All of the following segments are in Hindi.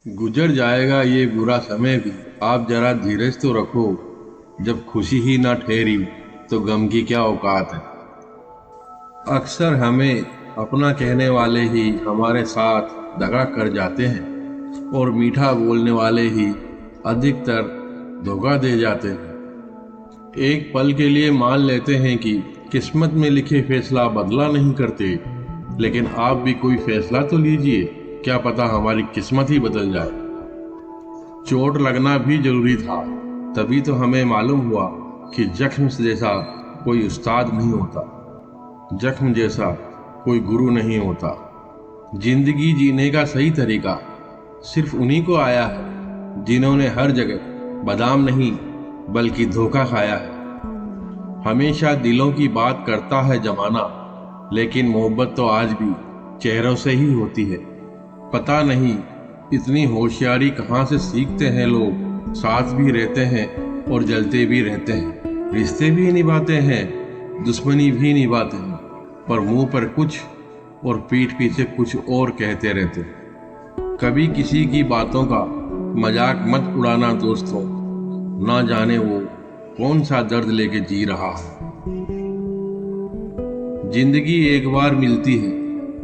गुजर जाएगा ये बुरा समय भी, आप जरा धीरज तो रखो। जब खुशी ही ना ठहरी तो गम की क्या औकात है। अक्सर हमें अपना कहने वाले ही हमारे साथ दगा कर जाते हैं और मीठा बोलने वाले ही अधिकतर धोखा दे जाते हैं। एक पल के लिए मान लेते हैं कि किस्मत में लिखे फैसला बदला नहीं करते, लेकिन आप भी कोई फैसला तो लीजिए, क्या पता हमारी किस्मत ही बदल जाए। चोट लगना भी जरूरी था, तभी तो हमें मालूम हुआ कि जख्म जैसा कोई उस्ताद नहीं होता, जख्म जैसा कोई गुरु नहीं होता। जिंदगी जीने का सही तरीका सिर्फ उन्हीं को आया है जिन्होंने हर जगह बादाम नहीं बल्कि धोखा खाया है। हमेशा दिलों की बात करता है जमाना, लेकिन मोहब्बत तो आज भी चेहरों से ही होती है। पता नहीं इतनी होशियारी कहाँ से सीखते हैं लोग, साथ भी रहते हैं और जलते भी रहते हैं, रिश्ते भी निभाते हैं, दुश्मनी भी निभाते हैं, पर मुंह पर कुछ और पीठ पीछे कुछ और कहते रहते हैं। कभी किसी की बातों का मजाक मत उड़ाना दोस्तों, ना जाने वो कौन सा दर्द लेके जी रहा है। जिंदगी एक बार मिलती है,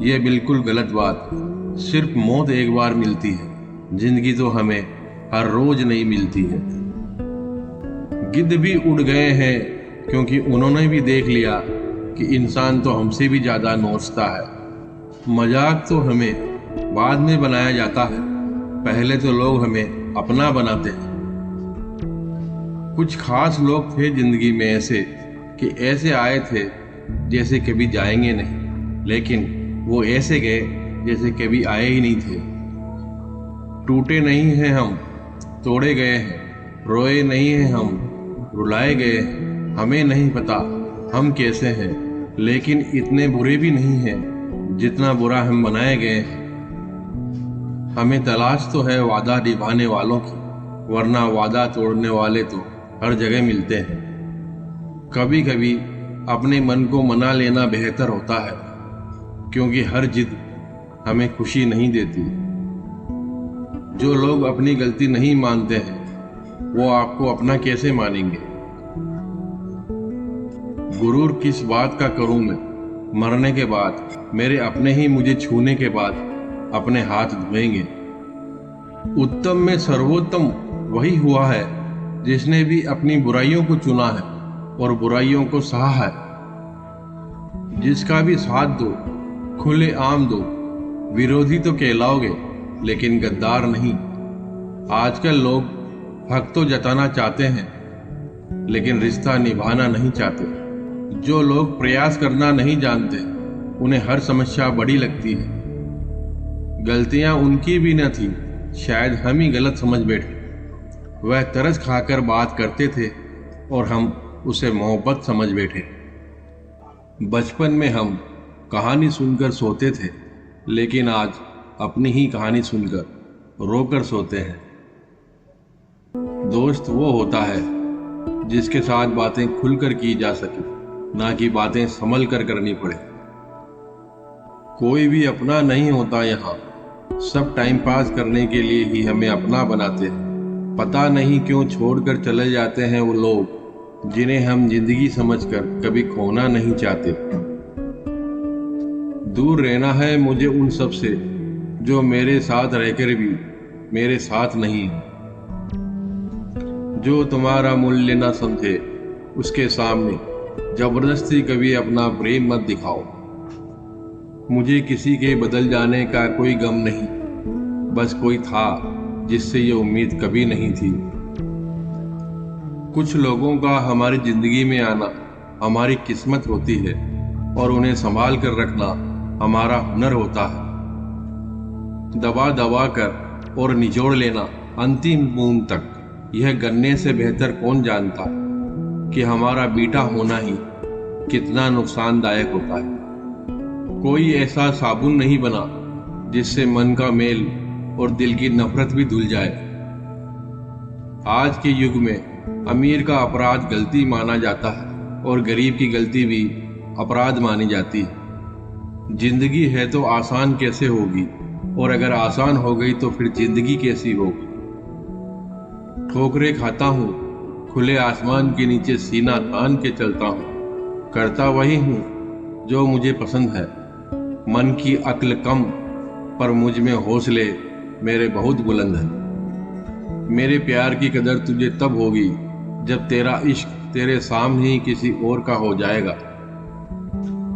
ये बिल्कुल गलत बात है। सिर्फ मौत एक बार मिलती है, जिंदगी तो हमें हर रोज नहीं मिलती है। गिद्ध भी उड़ गए हैं क्योंकि उन्होंने भी देख लिया कि इंसान तो हमसे भी ज्यादा नोचता है। मजाक तो हमें बाद में बनाया जाता है, पहले तो लोग हमें अपना बनाते हैं। कुछ खास लोग थे जिंदगी में ऐसे कि ऐसे आए थे जैसे कभी जाएंगे नहीं, लेकिन वो ऐसे गए जैसे कभी आए ही नहीं थे। टूटे नहीं हैं हम, तोड़े गए हैं, रोए नहीं हैं हम, रुलाए गए हैं। हमें नहीं पता हम कैसे हैं, लेकिन इतने बुरे भी नहीं हैं जितना बुरा हम बनाए गए हैं। हमें तलाश तो है वादा निभाने वालों की, वरना वादा तोड़ने वाले तो हर जगह मिलते हैं। कभी कभी अपने मन को मना लेना बेहतर होता है, क्योंकि हर जिद हमें खुशी नहीं देती। जो लोग अपनी गलती नहीं मानते हैं, वो आपको अपना कैसे मानेंगे। गुरूर किस बात का करूं मैं, मरने के बाद मेरे अपने ही मुझे छूने के बाद अपने हाथ धोएंगे। उत्तम में सर्वोत्तम वही हुआ है जिसने भी अपनी बुराइयों को चुना है और बुराइयों को सहा है। जिसका भी साथ दो, खुले आम दो, विरोधी तो कहलाओगे लेकिन गद्दार नहीं। आजकल लोग हक तो जताना चाहते हैं, लेकिन रिश्ता निभाना नहीं चाहते। जो लोग प्रयास करना नहीं जानते, उन्हें हर समस्या बड़ी लगती है। गलतियां उनकी भी न थी, शायद हम ही गलत समझ बैठे। वह तरस खाकर बात करते थे और हम उसे मोहब्बत समझ बैठे। बचपन में हम कहानी सुनकर सोते थे, लेकिन आज अपनी ही कहानी सुनकर रोकर सोते हैं। दोस्त वो होता है जिसके साथ बातें खुलकर की जा सके, ना कि बातें संभल कर करनी पड़े। कोई भी अपना नहीं होता यहाँ, सब टाइम पास करने के लिए ही हमें अपना बनाते हैं। पता नहीं क्यों छोड़कर चले जाते हैं वो लोग जिन्हें हम जिंदगी समझकर कभी खोना नहीं चाहते। दूर रहना है मुझे उन सब से जो मेरे साथ रहकर भी मेरे साथ नहीं है। जो तुम्हारा मूल्य न समझे, उसके सामने जबरदस्ती कभी अपना प्रेम मत दिखाओ। मुझे किसी के बदल जाने का कोई गम नहीं, बस कोई था जिससे ये उम्मीद कभी नहीं थी। कुछ लोगों का हमारी जिंदगी में आना हमारी किस्मत होती है और उन्हें संभाल कर रखना हमारा हुनर होता है। दबा दबा कर और निचोड़ लेना अंतिम बूंद तक, यह गन्ने से बेहतर कौन जानता कि हमारा बीटा होना ही कितना नुकसानदायक होता है। कोई ऐसा साबुन नहीं बना जिससे मन का मेल और दिल की नफरत भी धुल जाए। आज के युग में अमीर का अपराध गलती माना जाता है और गरीब की गलती भी अपराध मानी जाती है। जिंदगी है तो आसान कैसे होगी और अगर आसान हो गई तो फिर जिंदगी कैसी होगी। ठोकरें खाता हूँ, खुले आसमान के नीचे सीना तान के चलता हूँ। करता वही हूँ जो मुझे पसंद है। मन की अक्ल कम, पर मुझ में हौसले मेरे बहुत बुलंद हैं। मेरे प्यार की कदर तुझे तब होगी जब तेरा इश्क तेरे सामने ही किसी और का हो जाएगा।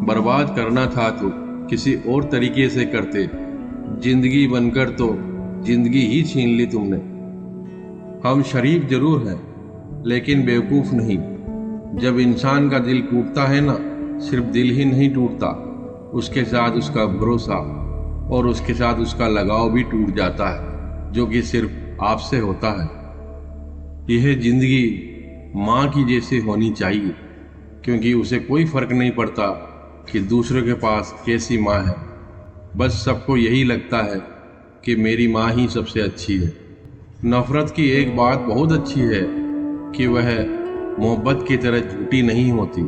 बर्बाद करना था तो किसी और तरीके से करते, जिंदगी बनकर तो जिंदगी ही छीन ली तुमने। हम शरीफ जरूर हैं लेकिन बेवकूफ नहीं। जब इंसान का दिल टूटता है ना, सिर्फ दिल ही नहीं टूटता, उसके साथ उसका भरोसा और उसके साथ उसका लगाव भी टूट जाता है, जो कि सिर्फ आपसे होता है। यह जिंदगी माँ की जैसे होनी चाहिए, क्योंकि उसे कोई फर्क नहीं पड़ता कि दूसरों के पास कैसी माँ है। बस सबको यही लगता है कि मेरी माँ ही सबसे अच्छी है। नफरत की एक बात बहुत अच्छी है कि वह मोहब्बत की तरह झूठी नहीं होती।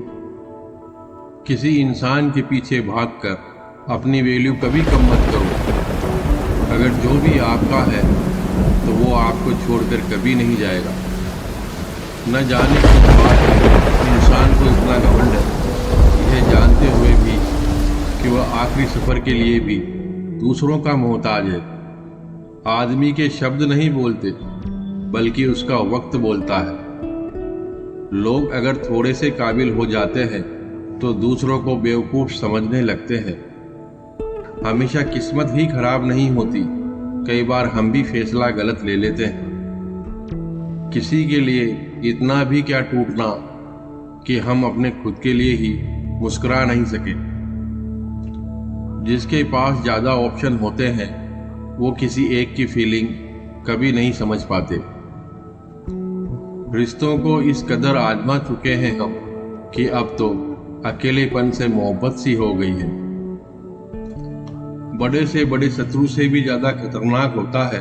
किसी इंसान के पीछे भागकर अपनी वैल्यू कभी कम मत करो। अगर जो भी आपका है तो वो आपको छोड़कर कभी नहीं जाएगा। न जाने किस बात में इंसान को इतना घमंड है, यह जानते हुए भी कि वह आखिरी सफर के लिए भी दूसरों का मोहताज है। आदमी के शब्द नहीं बोलते, बल्कि उसका वक्त बोलता है। लोग अगर थोड़े से काबिल हो जाते हैं तो दूसरों को बेवकूफ समझने लगते हैं। हमेशा किस्मत ही खराब नहीं होती, कई बार हम भी फैसला गलत ले लेते हैं। किसी के लिए इतना भी क्या टूटना कि हम अपने खुद के लिए ही मुस्कुरा नहीं सके। जिसके पास ज्यादा ऑप्शन होते हैं वो किसी एक की फीलिंग कभी नहीं समझ पाते। रिश्तों को इस कदर आजमा चुके हैं हम कि अब तो अकेलेपन से मोहब्बत सी हो गई है। बड़े से बड़े शत्रु से भी ज्यादा खतरनाक होता है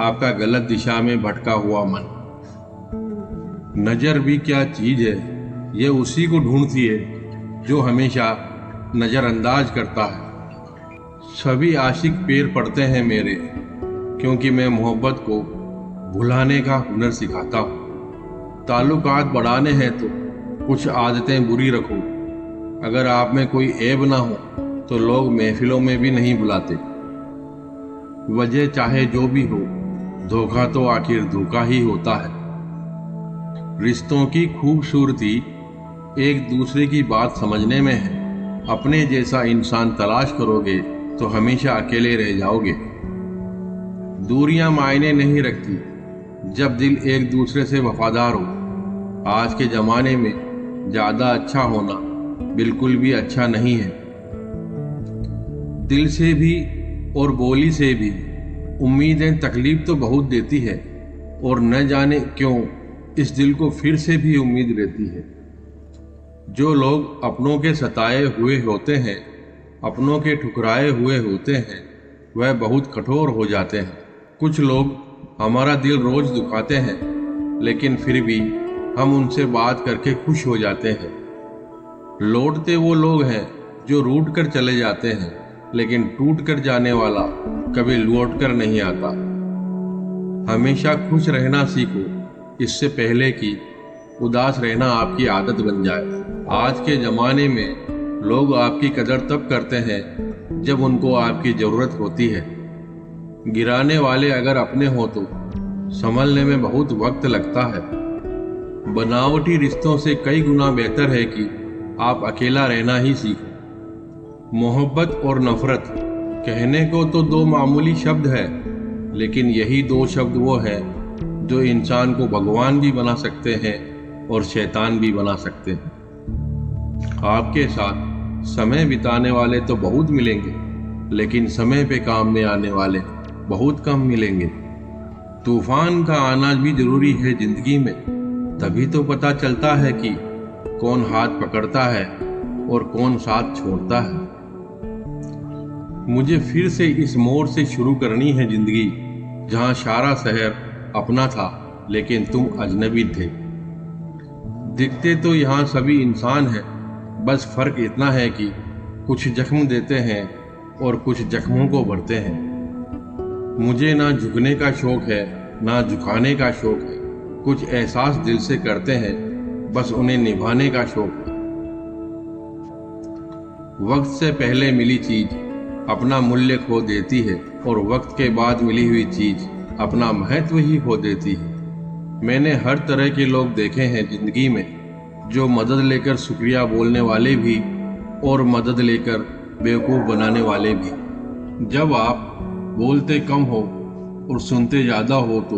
आपका गलत दिशा में भटका हुआ मन। नजर भी क्या चीज है, ये उसी को ढूंढती है जो हमेशा नजरअंदाज करता है। सभी आशिक पैर पड़ते हैं मेरे, क्योंकि मैं मोहब्बत को भुलाने का हुनर सिखाता हूँ। ताल्लुकात बढ़ाने हैं तो कुछ आदतें बुरी रखो। अगर आप में कोई ऐब ना हो तो लोग महफिलों में भी नहीं बुलाते। वजह चाहे जो भी हो, धोखा तो आखिर धोखा ही होता है। रिश्तों की खूबसूरती एक दूसरे की बात समझने में है। अपने जैसा इंसान तलाश करोगे तो हमेशा अकेले रह जाओगे। दूरियां मायने नहीं रखती जब दिल एक दूसरे से वफादार हो। आज के जमाने में ज्यादा अच्छा होना बिल्कुल भी अच्छा नहीं है। दिल से भी और बोली से भी उम्मीदें तकलीफ तो बहुत देती है, और न जाने क्यों इस दिल को फिर से भी उम्मीद रहती है। जो लोग अपनों के सताए हुए होते हैं, अपनों के ठुकराए हुए होते हैं, वह बहुत कठोर हो जाते हैं। कुछ लोग हमारा दिल रोज दुखाते हैं, लेकिन फिर भी हम उनसे बात करके खुश हो जाते हैं। लौटते वो लोग हैं जो रूठ कर चले जाते हैं, लेकिन टूट कर जाने वाला कभी लौट कर नहीं आता। हमेशा खुश रहना सीखो, इससे पहले कि उदास रहना आपकी आदत बन जाए। आज के जमाने में लोग आपकी कदर तब करते हैं जब उनको आपकी जरूरत होती है। गिराने वाले अगर अपने हो तो संभलने में बहुत वक्त लगता है। बनावटी रिश्तों से कई गुना बेहतर है कि आप अकेला रहना ही सीखो। मोहब्बत और नफरत कहने को तो दो मामूली शब्द है, लेकिन यही दो शब्द वो है जो इंसान को भगवान भी बना सकते हैं और शैतान भी बना सकते हैं। आपके साथ समय बिताने वाले तो बहुत मिलेंगे, लेकिन समय पे काम में आने वाले बहुत कम मिलेंगे। तूफान का आना भी जरूरी है जिंदगी में, तभी तो पता चलता है कि कौन हाथ पकड़ता है और कौन साथ छोड़ता है। मुझे फिर से इस मोड़ से शुरू करनी है जिंदगी, जहां सारा शहर अपना था लेकिन तुम अजनबी थे। दिखते तो यहाँ सभी इंसान हैं, बस फर्क इतना है कि कुछ जख्म देते हैं और कुछ जख्मों को भरते हैं। मुझे ना झुकने का शौक है ना झुकाने का शौक है। कुछ एहसास दिल से करते हैं, बस उन्हें निभाने का शौक है। वक्त से पहले मिली चीज अपना मूल्य खो देती है और वक्त के बाद मिली हुई चीज अपना महत्व ही खो देती है। मैंने हर तरह के लोग देखे हैं जिंदगी में, जो मदद लेकर शुक्रिया बोलने वाले भी और मदद लेकर बेवकूफ़ बनाने वाले भी। जब आप बोलते कम हो और सुनते ज़्यादा हो तो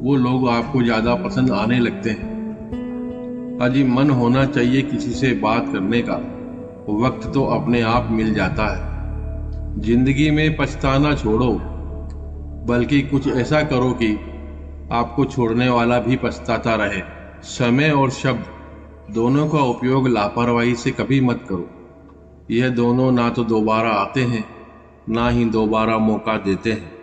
वो लोग आपको ज़्यादा पसंद आने लगते हैं। अजी मन होना चाहिए किसी से बात करने का, वक्त तो अपने आप मिल जाता है। जिंदगी में पछताना छोड़ो, बल्कि कुछ ऐसा करो कि आपको छोड़ने वाला भी पछताता रहे। समय और शब्द दोनों का उपयोग लापरवाही से कभी मत करो। यह दोनों ना तो दोबारा आते हैं, ना ही दोबारा मौका देते हैं।